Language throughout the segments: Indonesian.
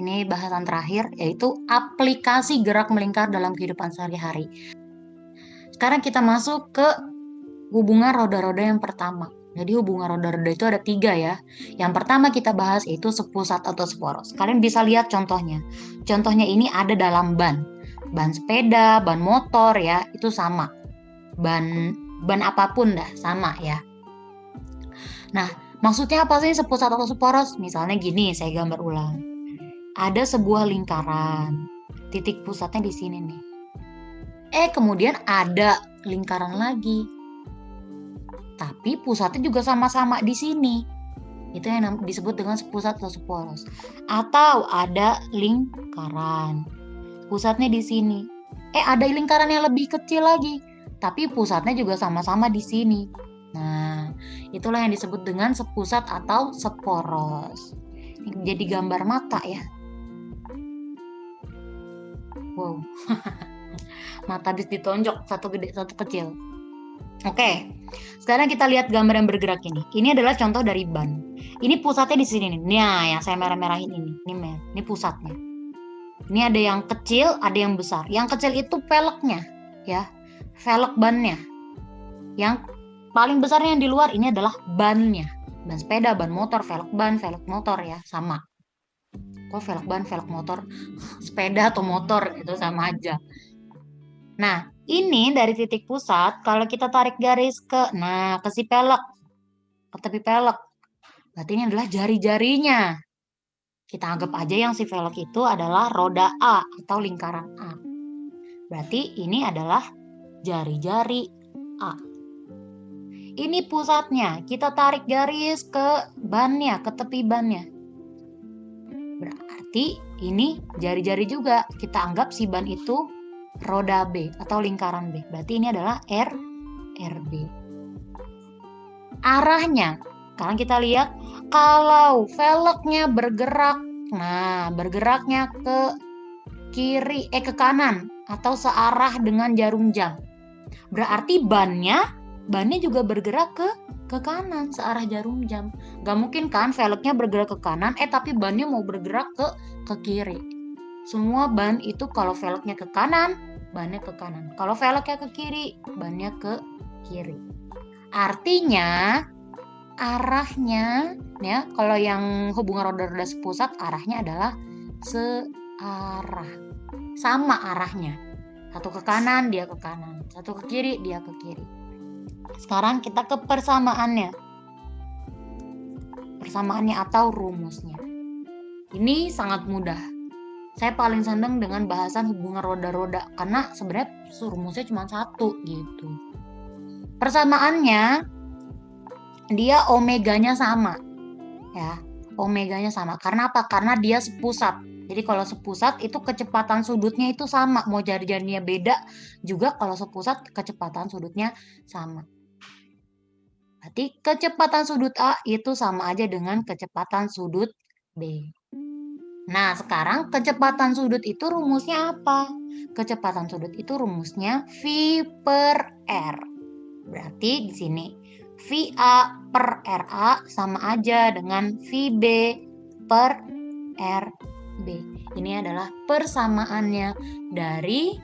ini bahasan terakhir, yaitu aplikasi gerak melingkar dalam kehidupan sehari-hari. Sekarang kita masuk ke hubungan roda-roda yang pertama. Jadi hubungan roda-roda itu ada 3 ya. Yang pertama kita bahas yaitu sepusat atau seporos. Kalian bisa lihat contohnya. Contohnya ini ada dalam ban. Ban sepeda, ban motor ya, itu sama. Ban apapun dah sama ya. Nah, maksudnya apa sih sepusat atau seporos? Misalnya gini, saya gambar ulang. Ada sebuah lingkaran. Titik pusatnya di sini nih. Kemudian ada lingkaran lagi. Tapi pusatnya juga sama-sama di sini. Itu yang disebut dengan sepusat atau seporos. Atau ada lingkaran. Pusatnya di sini. Ada lingkaran yang lebih kecil lagi. Tapi pusatnya juga sama-sama di sini. Nah, itulah yang disebut dengan sepusat atau seporos. Ini jadi gambar mata ya. Wow. Mata habis ditonjok, satu gede, satu kecil. Oke, sekarang kita lihat gambar yang bergerak ini. Ini adalah contoh dari ban. Ini pusatnya di sini nih. Nah, yang saya merah-merahin ini. Ini pusatnya. Ini ada yang kecil, ada yang besar. Yang kecil itu velgnya, ya. Velg bannya. Yang paling besarnya yang di luar ini adalah bannya. Ban sepeda, ban motor, velg ban, velg motor ya, sama. Kok velg ban, velg motor, sepeda atau motor itu sama aja. Nah, ini dari titik pusat, kalau kita tarik garis ke si velg, ke tepi velg, berarti ini adalah jari-jarinya. Kita anggap aja yang si velg itu adalah roda A atau lingkaran A. Berarti ini adalah jari-jari A. Ini pusatnya, kita tarik garis ke bannya, ke tepi bannya. Berarti ini jari-jari juga, kita anggap si ban itu roda B atau lingkaran B. Berarti ini adalah RB. Arahnya, kalian kita lihat kalau velgnya bergerak, bergeraknya ke kiri, ke kanan atau searah dengan jarum jam. Berarti bannya juga bergerak ke kanan searah jarum jam. Gak mungkin kan velgnya bergerak ke kanan, tapi bannya mau bergerak ke kiri. Semua ban itu kalau velgnya ke kanan, bannya ke kanan. Kalau velgnya ke kiri, bannya ke kiri. Artinya arahnya ya, kalau yang hubungan roda-roda sepusat arahnya adalah searah. Sama arahnya. Satu ke kanan, dia ke kanan. Satu ke kiri, dia ke kiri. Sekarang kita ke persamaannya. Persamaannya atau rumusnya. Ini sangat mudah. Saya paling senang dengan bahasan hubungan roda-roda karena sebenarnya rumusnya cuma satu gitu. Persamaannya dia omeganya sama. Ya, omeganya sama. Karena apa? Karena dia sepusat. Jadi kalau sepusat itu kecepatan sudutnya itu sama. Mau jari-jarinya beda juga kalau sepusat kecepatan sudutnya sama. Berarti kecepatan sudut A itu sama aja dengan kecepatan sudut B. Nah, sekarang kecepatan sudut itu rumusnya apa? Kecepatan sudut itu rumusnya V per R. Berarti di sini VA per RA sama aja dengan VB per RB. Ini adalah persamaannya dari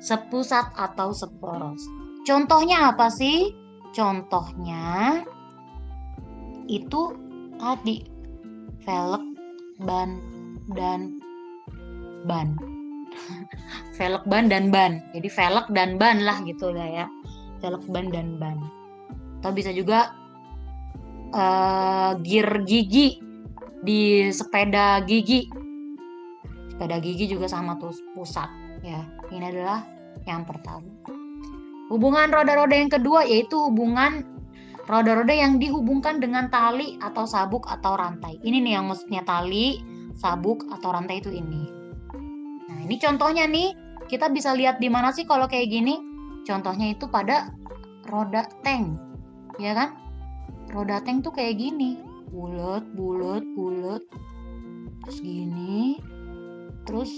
sepusat atau seporos. Contohnya apa sih? Contohnya itu tadi velg, ban, dan ban. Velg, ban, dan ban. Jadi velg dan ban lah gitu lah ya. Velg, ban, dan ban. Atau bisa juga gear gigi di sepeda gigi. Sepeda gigi juga sama tuh pusat ya. Ini adalah yang pertama. Hubungan roda-roda yang kedua yaitu hubungan roda-roda yang dihubungkan dengan tali atau sabuk atau rantai. Ini nih yang maksudnya tali, sabuk, atau rantai itu ini. Nah, ini contohnya nih. Kita bisa lihat di mana sih kalau kayak gini? Contohnya itu pada roda tank. Ya kan? Roda tank tuh kayak gini. Bulet. Terus gini. Terus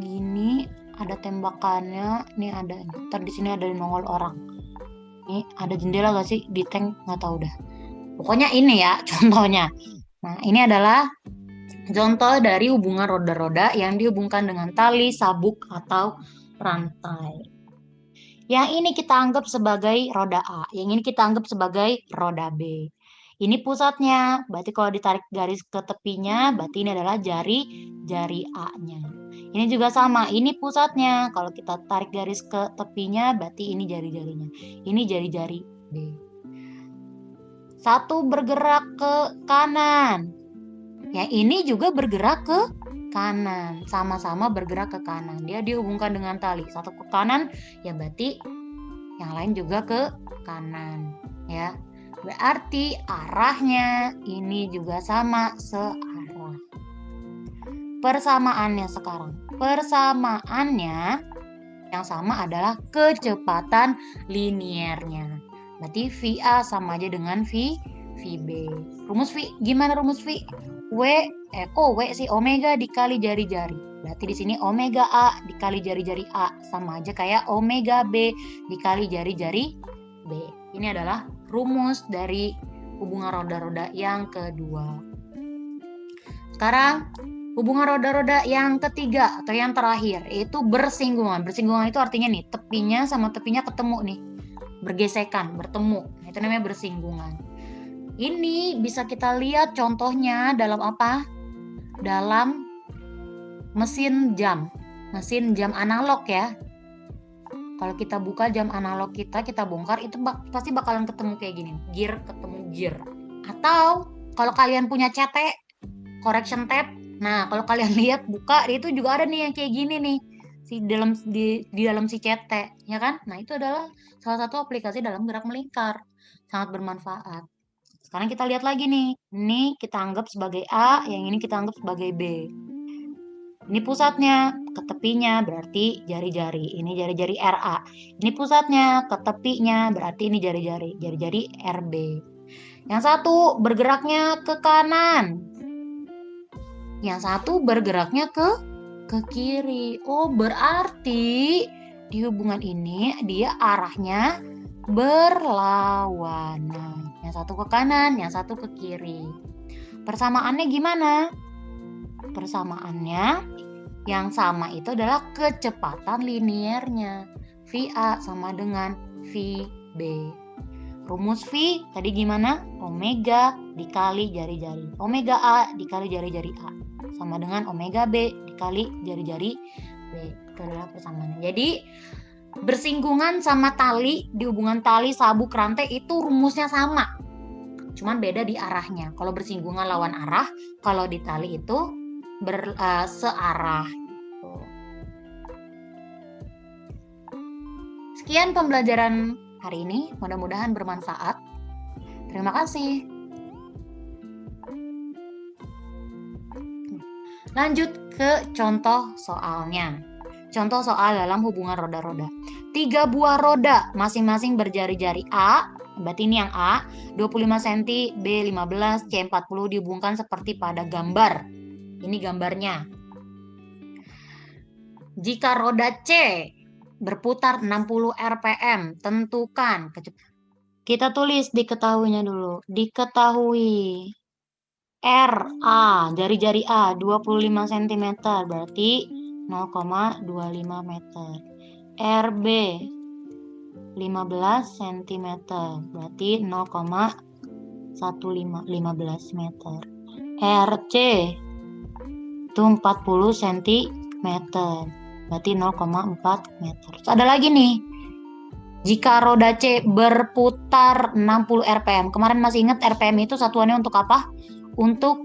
gini. Ada tembakannya. Nih ada. Ntar di sini ada nongol orang. Ini ada jendela gak sih di tank? Nggak tahu dah. Pokoknya ini ya contohnya. Nah, ini adalah Contoh dari hubungan roda-roda yang dihubungkan dengan tali, sabuk, atau rantai. Yang ini kita anggap sebagai roda A, yang ini kita anggap sebagai roda B. Ini pusatnya, berarti kalau ditarik garis ke tepinya, berarti ini adalah jari A-nya. Ini juga sama, ini pusatnya. Kalau kita tarik garis ke tepinya, berarti ini jari-jarinya. Ini jari-jari B. Satu bergerak ke kanan. Yang ini juga bergerak ke kanan, sama-sama bergerak ke kanan. Dia dihubungkan dengan tali. Satu ke kanan, ya berarti yang lain juga ke kanan, ya. Berarti arahnya ini juga sama searah. Persamaannya sekarang. Persamaannya yang sama adalah kecepatan liniernya. Berarti VA sama aja dengan VB. Rumus V, gimana rumus V? W sih omega dikali jari-jari. Berarti di sini omega A dikali jari-jari A sama aja kayak omega B dikali jari-jari B. Ini adalah rumus dari hubungan roda-roda yang kedua. Sekarang hubungan roda-roda yang ketiga atau yang terakhir yaitu bersinggungan. Bersinggungan itu artinya nih tepinya sama tepinya ketemu nih, bergesekan, bertemu. Itu namanya bersinggungan. Ini bisa kita lihat contohnya dalam apa? Dalam mesin jam analog ya. Kalau kita buka jam analog kita bongkar, itu pasti bakalan ketemu kayak gini, gear ketemu gear. Atau kalau kalian punya CT, correction tape, nah kalau kalian lihat buka, itu juga ada nih yang kayak gini nih, di dalam si CT, ya kan? Nah itu adalah salah satu aplikasi dalam gerak melingkar, sangat bermanfaat. Sekarang kita lihat lagi nih, ini kita anggap sebagai A, yang ini kita anggap sebagai B. Ini pusatnya, ke tepinya berarti jari-jari. Ini jari-jari RA. Ini pusatnya, ke tepinya berarti ini jari-jari RB. Yang satu bergeraknya ke kanan. Yang satu bergeraknya ke kiri. Oh, berarti di hubungan ini dia arahnya berlawanan. Yang satu ke kanan, yang satu ke kiri. Persamaannya gimana? Persamaannya yang sama itu adalah kecepatan liniernya. VA sama dengan VB. Rumus V tadi gimana? Omega dikali jari-jari. Omega A dikali jari-jari A sama dengan omega B dikali jari-jari B. Itu adalah persamaannya. Jadi bersinggungan sama tali, di hubungan tali, sabuk, rantai itu rumusnya sama. Cuman beda di arahnya. Kalau bersinggungan lawan arah, kalau di tali itu searah. Sekian pembelajaran hari ini, mudah-mudahan bermanfaat. Terima kasih. Lanjut ke contoh soalnya. Contoh soal dalam hubungan roda-roda. 3 buah roda masing-masing berjari-jari A, berarti ini yang A, 25 cm, B 15, C 40 dihubungkan seperti pada gambar. Ini gambarnya. Jika roda C berputar 60 rpm, tentukan kecepatan. Kita tulis diketahuinya dulu. Diketahui RA, jari-jari A 25 cm, berarti 0,25 meter. RB 15 cm, berarti 0,15 meter. RC itu 40 cm, berarti 0,4 meter. Terus ada lagi nih, jika roda C berputar 60 rpm. Kemarin masih ingat rpm itu satuannya untuk apa? Untuk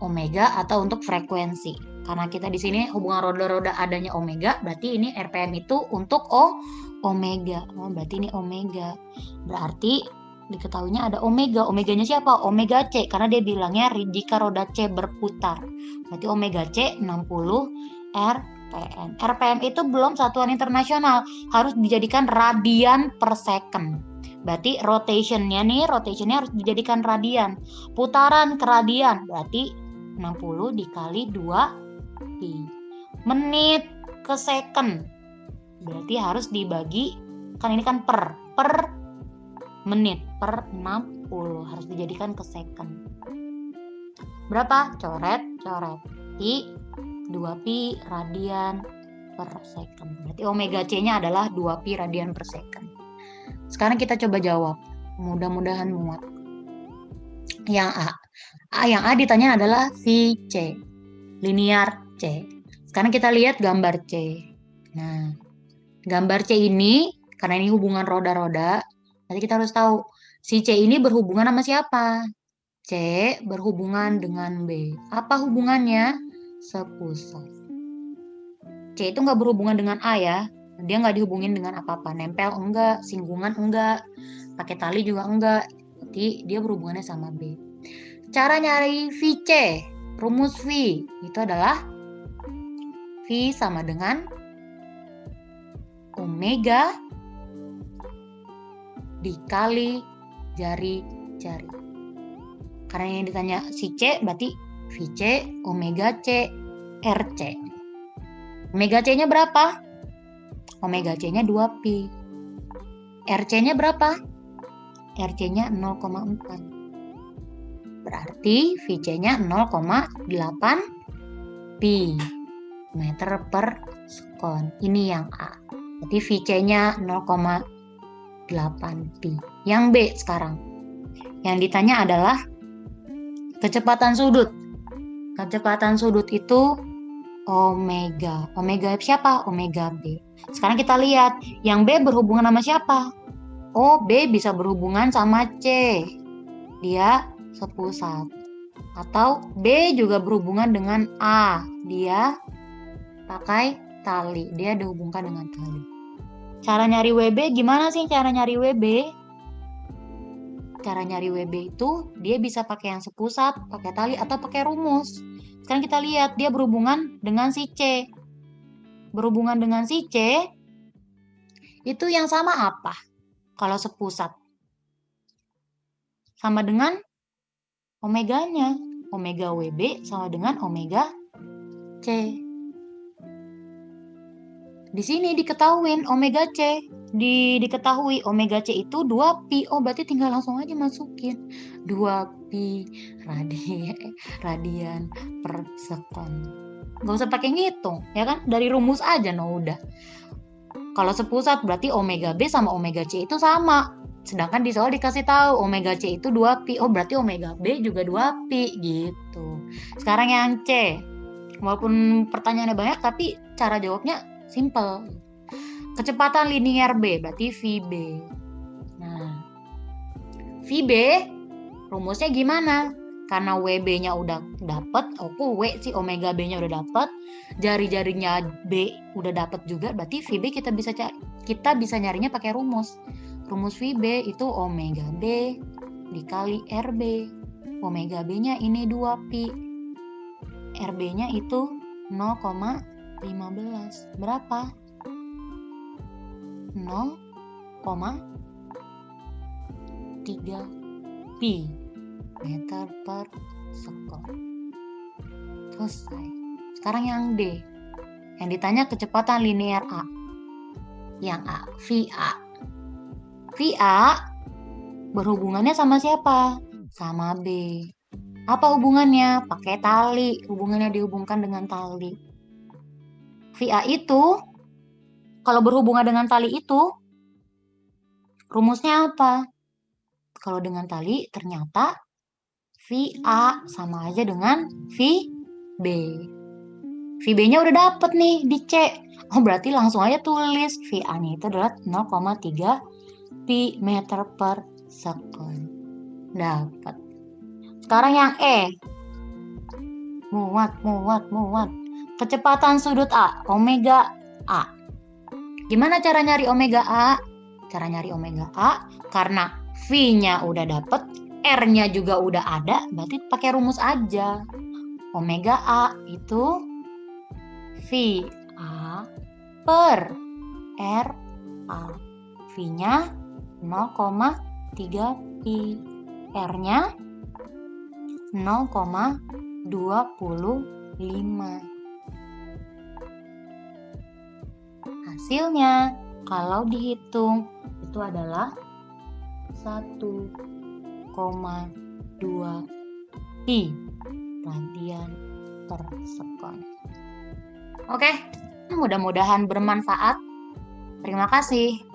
omega atau untuk frekuensi. Karena kita di sini hubungan roda-roda adanya omega, berarti ini rpm itu untuk omega. Oh, berarti ini omega. Berarti diketahuinya ada omega. Omeganya siapa? Omega C, karena dia bilangnya jika roda C berputar. Berarti omega C 60 rpm. RPM itu belum satuan internasional, harus dijadikan radian per second. Berarti rotationnya harus dijadikan radian. Putaran ke radian, berarti 60 dikali 2 pi. Menit ke second, berarti harus dibagi, kan ini kan per menit, per 60 harus dijadikan ke second. Berapa? Coret. I 2pi radian per second. Berarti omega C-nya adalah 2pi radian per second. Sekarang kita coba jawab. Mudah-mudahan muat. Yang yang A ditanya adalah VC. Linear C. Sekarang kita lihat gambar C. Nah, gambar C ini, karena ini hubungan roda-roda, nanti kita harus tahu, si C ini berhubungan sama siapa? C berhubungan dengan B. Apa hubungannya? Sepusat. C itu nggak berhubungan dengan A ya. Dia nggak dihubungin dengan apa-apa. Nempel enggak, singgungan enggak, pakai tali juga enggak. Jadi dia berhubungannya sama B. Cara nyari VC, rumus V itu adalah V sama dengan omega dikali jari-jari. Karena yang ditanya si C, berarti VC, omega C, RC. Omega C-nya berapa? Omega C-nya 2pi. RC-nya berapa? RC-nya 0,4. Berarti VC-nya 0,8 pi meter per sekon. Ini yang A. Berarti VC-nya 0,8 pi. Yang B sekarang. Yang ditanya adalah kecepatan sudut. Kecepatan sudut itu omega. Omega siapa? Omega B. Sekarang kita lihat, yang B berhubungan sama siapa? Oh, B bisa berhubungan sama C. Dia sepusat. Atau B juga berhubungan dengan A. Dia pakai tali. Dia dihubungkan dengan tali. Cara nyari WB gimana sih cara nyari WB? Cara nyari WB itu dia bisa pakai yang sepusat, pakai tali, atau pakai rumus. Sekarang kita lihat dia berhubungan dengan si C. Berhubungan dengan si C itu yang sama apa? Kalau sepusat sama dengan omeganya. Omega WB sama dengan omega C. Di sini diketahuin omega C. Diketahui omega C itu 2pi. Oh, berarti tinggal langsung aja masukin 2pi radian per sekon. Gak usah pakai ngitung, ya kan? Dari rumus aja, no udah. Kalau sepusat berarti omega B sama omega C itu sama. Sedangkan di soal dikasih tahu omega C itu 2pi. Oh, berarti omega B juga 2pi gitu. Sekarang yang C. Walaupun pertanyaannya banyak tapi cara jawabnya simple. Kecepatan linear B berarti VB. Nah, VB rumusnya gimana? Karena WB-nya udah dapet, W sih omega B-nya udah dapet, jari-jarinya B udah dapet juga, berarti VB kita bisa nyarinya pakai rumus. Rumus VB itu omega B dikali RB. Omega B-nya ini 2pi. RB-nya itu 0,15. Berapa? 0,3 pi meter per sekon. Selesai. Sekarang yang D. Yang ditanya kecepatan linear A. Yang A, VA. VA berhubungannya sama siapa? Sama B. Apa hubungannya? Pakai tali. Hubungannya dihubungkan dengan tali. VA itu kalau berhubungan dengan tali itu rumusnya apa? Kalau dengan tali ternyata VA sama aja dengan VB. VB-nya udah dapet nih di C. Oh, berarti langsung aja tulis VA-nya itu adalah 0,3 pi meter per sekon. Dapat. Sekarang yang E. Muat. Kecepatan sudut A, omega A. Gimana cara nyari omega A? Cara nyari omega A, karena V-nya udah dapet, R-nya juga udah ada, berarti pakai rumus aja. Omega A itu VA per RA. V-nya 0,3 pi. R-nya 0,25. Hasilnya kalau dihitung itu adalah 1,2 pi radian per sekon. Oke, mudah-mudahan bermanfaat. Terima kasih.